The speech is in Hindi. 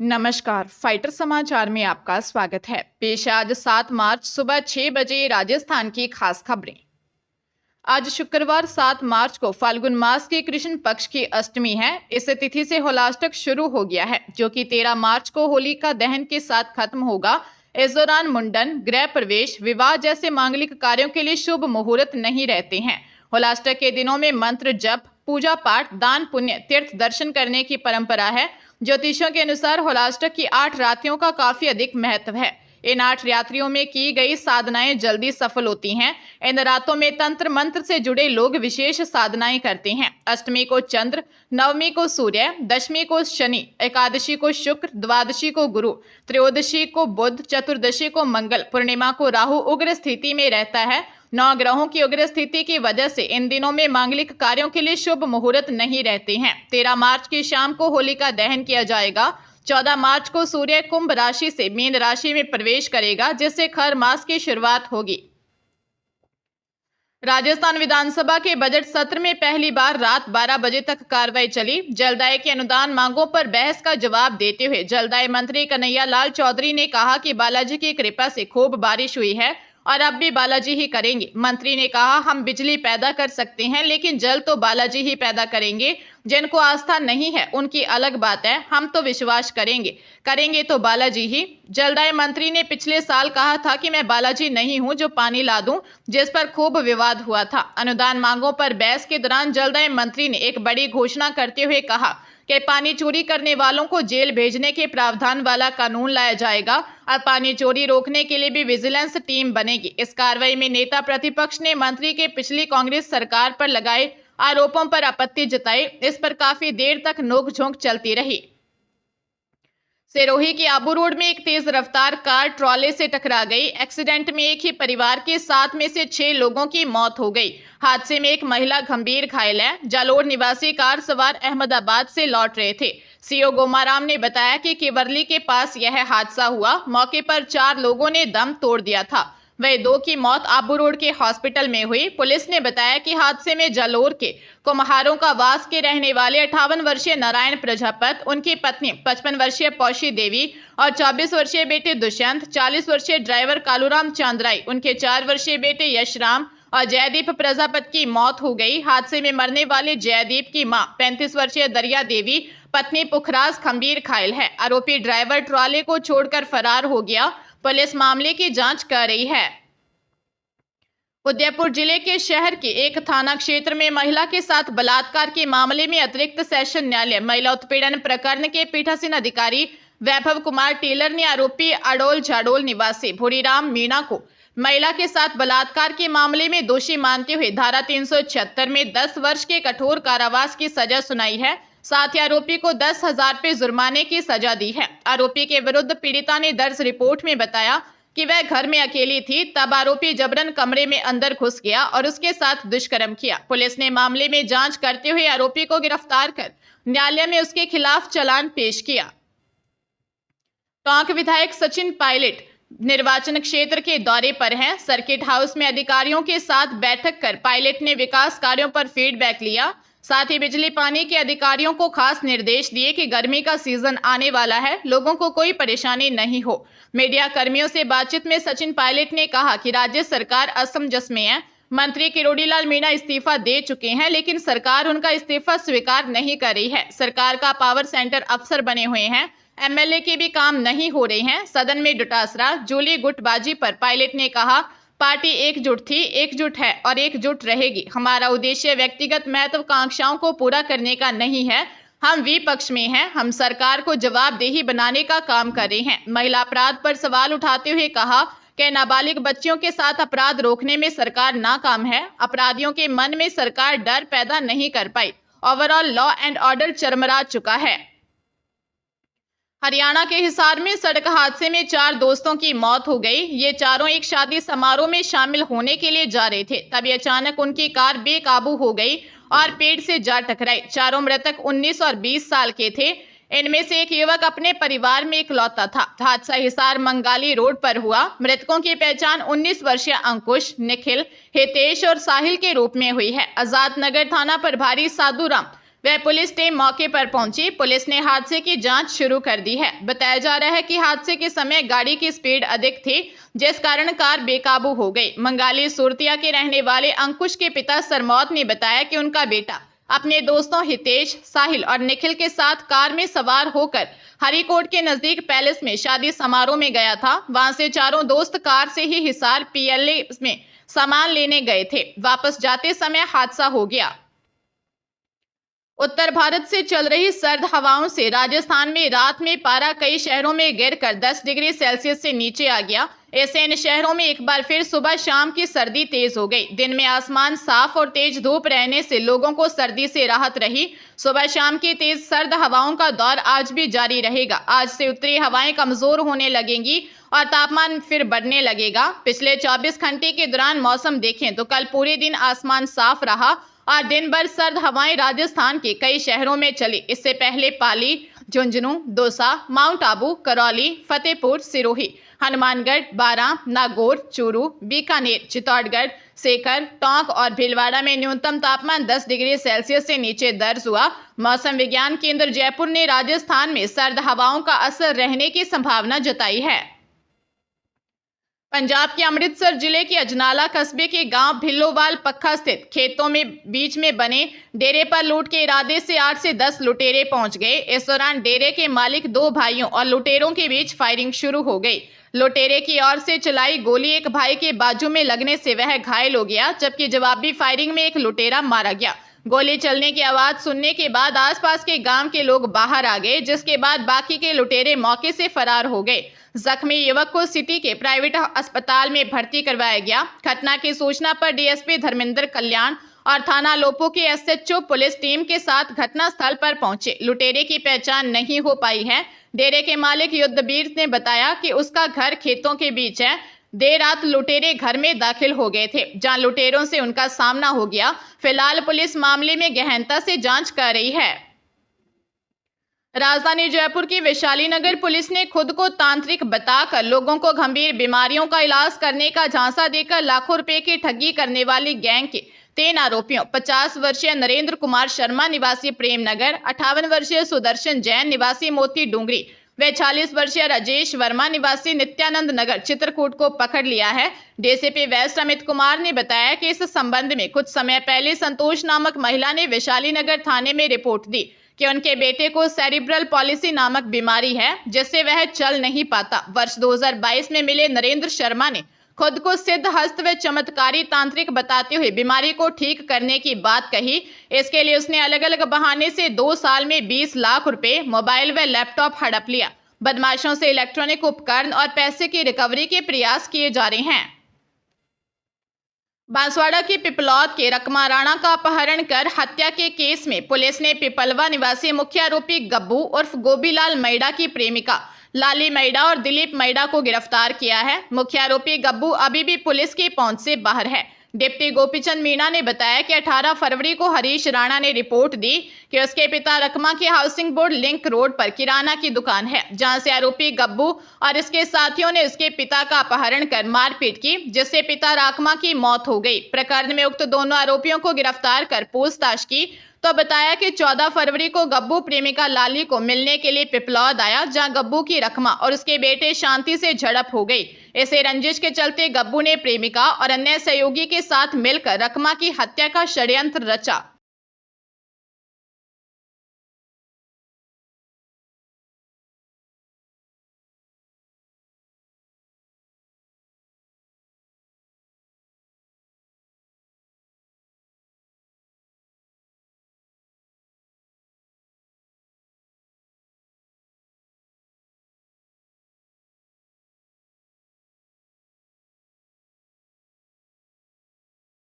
नमस्कार, फाइटर समाचार में आपका स्वागत है। पेश है आज 7 मार्च सुबह 6 बजे राजस्थान की खास खबरें। आज शुक्रवार 7 मार्च को फाल्गुन मास के कृष्ण पक्ष की अष्टमी है। इस तिथि से होलाष्टक शुरू हो गया है, जो कि 13 मार्च को होलिका दहन के साथ खत्म होगा। इस दौरान मुंडन, गृह प्रवेश, विवाह जैसे मांगलिक कार्यों के लिए शुभ मुहूर्त नहीं रहते हैं। होलाष्टक के दिनों में मंत्र जप, पूजा पाठ, दान पुण्य, तीर्थ दर्शन करने की परंपरा है। ज्योतिषियों के अनुसार होलाष्टक की 8 रात्रियों का काफी अधिक महत्व है। इन 8 रात्रियों में की गई साधनाएं जल्दी सफल होती हैं। इन रातों में तंत्र मंत्र से जुड़े लोग विशेष साधनाएं करते हैं। अष्टमी को चंद्र, नवमी को सूर्य, दशमी को शनि, एकादशी को शुक्र, द्वादशी को गुरु, त्रयोदशी को बुध, चतुर्दशी को मंगल, पूर्णिमा को राहु उग्र स्थिति में रहता है। 9 ग्रहों की उग्र स्थिति की वजह से इन दिनों में मांगलिक कार्यों के लिए शुभ मुहूर्त नहीं रहते हैं। 13 मार्च की शाम को होलिका दहन किया जाएगा। 14 मार्च को सूर्य कुंभ राशि से मीन राशि में प्रवेश करेगा, जिससे खर मास की शुरुआत होगी। राजस्थान विधानसभा के बजट सत्र में पहली बार रात 12 बजे तक कार्रवाई चली। जलदाय की अनुदान मांगों पर बहस का जवाब देते हुए जलदाय मंत्री कन्हैया लाल चौधरी ने कहा कि बालाजी की कृपा से खूब बारिश हुई है और अब भी बालाजी ही करेंगे। मंत्री ने कहा, हम बिजली पैदा कर सकते हैं, लेकिन जल तो बालाजी ही पैदा करेंगे। जिनको आस्था नहीं है उनकी अलग बात है, हम तो विश्वास करेंगे तो बालाजी ही। जलदाय मंत्री ने पिछले साल कहा था कि मैं बालाजी नहीं हूं जो पानी ला दूं, जिस पर खूब विवाद हुआ था। अनुदान मांगों पर बहस के दौरान जलदाय मंत्री ने एक बड़ी घोषणा करते हुए कहा कि पानी चोरी करने वालों को जेल भेजने के प्रावधान वाला कानून लाया जाएगा और पानी चोरी रोकने के लिए भी विजिलेंस टीम बनेगी। इस कार्रवाई में नेता प्रतिपक्ष ने मंत्री के पिछली कांग्रेस सरकार पर लगाए आरोपों पर आपत्ति जताई। इस पर काफी देर तक नोकझोंक चलती रही। सिरोही की आबू रोड में एक तेज रफ्तार कार ट्रॉले से टकरा गई। एक्सीडेंट में एक ही परिवार के 7 में से 6 लोगों की मौत हो गई। हादसे में एक महिला गंभीर घायल है। जालोर निवासी कार सवार अहमदाबाद से लौट रहे थे। सीओ गोमाराम ने बताया कि केवरली के पास यह हादसा हुआ। मौके पर 4 लोगों ने दम तोड़ दिया था। वह 2 की मौत आबू रोड के हॉस्पिटल में हुई। पुलिस ने बताया कि हादसे में जालोर के कुम्हारों का वास के रहने वाले 58 वर्षीय नारायण प्रजापत, उनकी पत्नी 55 वर्षीय पौशी देवी और 24 वर्षीय बेटे दुष्यंत, 40 वर्षीय ड्राइवर कालूराम चांद्राई, उनके 4 वर्षीय बेटे यशराम और जयदीप प्रजापत की मौत हो गई। हादसे में मरने वाले जयदीप की मां 35 वर्षीय दरिया देवी, पत्नी पुखराज गंभीर घायल है। आरोपी ड्राइवर ट्रॉले को छोड़कर फरार हो गया। पुलिस मामले की जांच कर रही है। उदयपुर जिले के शहर के एक थाना क्षेत्र में महिला के साथ बलात्कार के मामले में अतिरिक्त सेशन न्यायालय महिला उत्पीड़न प्रकरण के पीठासीन अधिकारी वैभव कुमार टेलर ने आरोपी अडोल झाडोल निवासी भूरीराम मीणा को महिला के साथ बलात्कार के मामले में दोषी मानते हुए धारा 376 में 10 वर्ष के कठोर कारावास की सजा सुनाई है। साथ ही आरोपी को 10,000 रुपये जुर्माने की सजा दी है। आरोपी के विरुद्ध पीड़िता ने दर्ज रिपोर्ट में बताया कि वह घर में अकेली थी, तब आरोपी जबरन कमरे में अंदर घुस गया और उसके साथ दुष्कर्म किया। पुलिस ने मामले में जांच करते हुए आरोपी को गिरफ्तार कर न्यायालय में उसके खिलाफ चालान पेश किया। टोंक विधायक सचिन पायलट निर्वाचन क्षेत्र के दौरे पर हैं। सर्किट हाउस में अधिकारियों के साथ बैठक कर पायलट ने विकास कार्यों पर फीडबैक लिया। साथ ही बिजली पानी के अधिकारियों को खास निर्देश दिए कि गर्मी का सीजन आने वाला है, लोगों को कोई परेशानी नहीं हो। मीडिया कर्मियों से बातचीत में सचिन पायलट ने कहा कि राज्य सरकार असमंजस में है। मंत्री किरोड़ीलाल मीणा इस्तीफा दे चुके हैं, लेकिन सरकार उनका इस्तीफा स्वीकार नहीं कर रही है। सरकार का पावर सेंटर अफसर बने हुए हैं, एमएलए के भी काम नहीं हो रहे हैं। सदन में डुटासरा, जूली गुटबाजी पर पायलट ने कहा, पार्टी एकजुट थी, एकजुट है और एकजुट रहेगी। हमारा उद्देश्य व्यक्तिगत महत्वाकांक्षाओं को पूरा करने का नहीं है। हम विपक्ष में हैं, हम सरकार को जवाबदेही बनाने का काम कर रहे हैं। महिला अपराध पर सवाल उठाते हुए कहा कि नाबालिग बच्चियों के साथ अपराध रोकने में सरकार नाकाम है। अपराधियों के मन में सरकार डर पैदा नहीं कर पाई। ओवरऑल लॉ एंड ऑर्डर चरमरा चुका है। हरियाणा के हिसार में सड़क हादसे में 4 दोस्तों की मौत हो गई। ये चारों एक शादी समारोह में शामिल होने के लिए जा रहे थे, तभी अचानक उनकी कार बेकाबू हो गई और पेड़ से जा टकराई। चारों मृतक 19 और 20 साल के थे। इनमें से एक युवक अपने परिवार में इकलौता था। हादसा हिसार मंगाली रोड पर हुआ। मृतकों की पहचान 19 वर्षीय अंकुश, निखिल, हितेश और साहिल के रूप में हुई है। आजाद नगर थाना प्रभारी साधुराम वह पुलिस टीम मौके पर पहुंची। पुलिस ने हादसे की जांच शुरू कर दी है। बताया जा रहा है कि हादसे के समय गाड़ी की स्पीड अधिक थी, जिस कारण कार बेकाबू हो गई। मंगाली सुरतिया के रहने वाले अंकुश के पिता सरमौत ने बताया कि उनका बेटा अपने दोस्तों हितेश, साहिल और निखिल के साथ कार में सवार होकर हरिकोट के नजदीक पैलेस में शादी समारोह में गया था। वहां से चारों दोस्त कार से ही हिसार पीएलए में सामान लेने गए थे। वापस जाते समय हादसा हो गया। उत्तर भारत से चल रही सर्द हवाओं से राजस्थान में रात में पारा कई शहरों में गिरकर 10 डिग्री सेल्सियस से नीचे आ गया। ऐसे इन शहरों में एक बार फिर सुबह शाम की सर्दी तेज हो गई। दिन में आसमान साफ और तेज धूप रहने से लोगों को सर्दी से राहत रही। सुबह शाम की तेज सर्द हवाओं का दौर आज भी जारी रहेगा। आज से उत्तरी हवाएं कमजोर होने लगेंगी और तापमान फिर बढ़ने लगेगा। पिछले 24 घंटे के दौरान मौसम देखें तो कल पूरे दिन आसमान साफ रहा और दिन भर सर्द हवाएं राजस्थान के कई शहरों में चली। इससे पहले पाली, झुंझुनू, दौसा, माउंट आबू, करौली, फतेहपुर, सिरोही, हनुमानगढ़, बारां, नागौर, चूरू, बीकानेर, चित्तौड़गढ़, सीकर, टोंक और भीलवाड़ा में न्यूनतम तापमान 10 डिग्री सेल्सियस से नीचे दर्ज हुआ। मौसम विज्ञान केंद्र जयपुर ने राजस्थान में सर्द हवाओं का असर रहने की संभावना जताई है। पंजाब के अमृतसर जिले के अजनाला कस्बे के गांव भिल्लोवाल पक्का स्थित खेतों में बीच में बने डेरे पर लूट के इरादे से 8 से 10 लुटेरे पहुंच गए। इस दौरान डेरे के मालिक 2 भाइयों और लुटेरों के बीच फायरिंग शुरू हो गई। लुटेरे की ओर से चलाई गोली एक भाई के बाजू में लगने से वह घायल हो गया, जबकि जवाबी फायरिंग में एक लुटेरा मारा गया। गोली चलने की आवाज सुनने के बाद आसपास के गांव के लोग बाहर आ गए, जिसके बाद बाकी के लुटेरे मौके से फरार हो गए। जख्मी युवक को सिटी के प्राइवेट अस्पताल में भर्ती करवाया गया। घटना की सूचना पर डीएसपी धर्मेंद्र कल्याण और थाना लोपो के एसएचओ पुलिस टीम के साथ घटनास्थल पर पहुंचे। लुटेरे की पहचान नहीं हो पाई है। डेरे के मालिक युद्धवीर ने बताया कि उसका घर खेतों के बीच है। देर रात लुटेरे घर में दाखिल हो गए थे, जहां लुटेरों से उनका सामना हो गया। फिलहाल पुलिस मामले में गहनता से जांच कर रही है। राजधानी जयपुर की वैशाली नगर पुलिस ने खुद को तांत्रिक बताकर लोगों को गंभीर बीमारियों का इलाज करने का झांसा देकर लाखों रुपए की ठगी करने वाली गैंग के 3 आरोपियों 50 वर्षीय नरेंद्र कुमार शर्मा निवासी प्रेमनगर, 58 वर्षीय सुदर्शन जैन निवासी मोती डूंगरी व 40 वर्षीय राजेश वर्मा निवासी नित्यानंद नगर चित्रकूट को पकड़ लिया है। डीसीपी वेस्ट अमित कुमार ने बताया कि इस संबंध में कुछ समय पहले संतोष नामक महिला ने वैशाली नगर थाने में रिपोर्ट दी कि उनके बेटे को सेरिब्रल पॉलिसी नामक बीमारी है, जिससे वह चल नहीं पाता। वर्ष 2022 में मिले नरेंद्र शर्मा ने खुद को सिद्ध हस्त व चमत्कारी तांत्रिक बताते हुए बीमारी को ठीक करने की बात कही। इसके लिए उसने अलग अलग बहाने से 2 साल में 20 लाख रुपए, मोबाइल व लैपटॉप हड़प लिया। बदमाशों से इलेक्ट्रॉनिक उपकरण और पैसे की रिकवरी के प्रयास किए जा रहे हैं। बांसवाड़ा के पिपलौद के रकमा राणा का अपहरण कर हत्या के केस में पुलिस ने पिपलवा निवासी मुख्य आरोपी गब्बू उर्फ गोबीलाल मैडा की प्रेमिका लाली मैडा और दिलीप मैडा को गिरफ्तार किया है। मुख्य आरोपी गब्बू अभी भी पुलिस की पहुंच से बाहर है। डिप्टी गोपीचंद मीणा ने बताया कि 18 फरवरी को हरीश राणा ने रिपोर्ट दी कि उसके पिता रकमा के हाउसिंग बोर्ड लिंक रोड पर किराना की दुकान है, जहां से आरोपी गब्बू और इसके साथियों ने उसके पिता का अपहरण कर मारपीट की, जिससे पिता रकमा की मौत हो गई। प्रकरण में उक्त दोनों आरोपियों को गिरफ्तार कर पूछताछ की तो बताया कि 14 फरवरी को गब्बू प्रेमिका लाली को मिलने के लिए पिपलौद आया, जहां गब्बू की रकमा और उसके बेटे शांति से झड़प हो गई। इसे रंजिश के चलते गब्बू ने प्रेमिका और अन्य सहयोगी के साथ मिलकर रकमा की हत्या का षड्यंत्र रचा।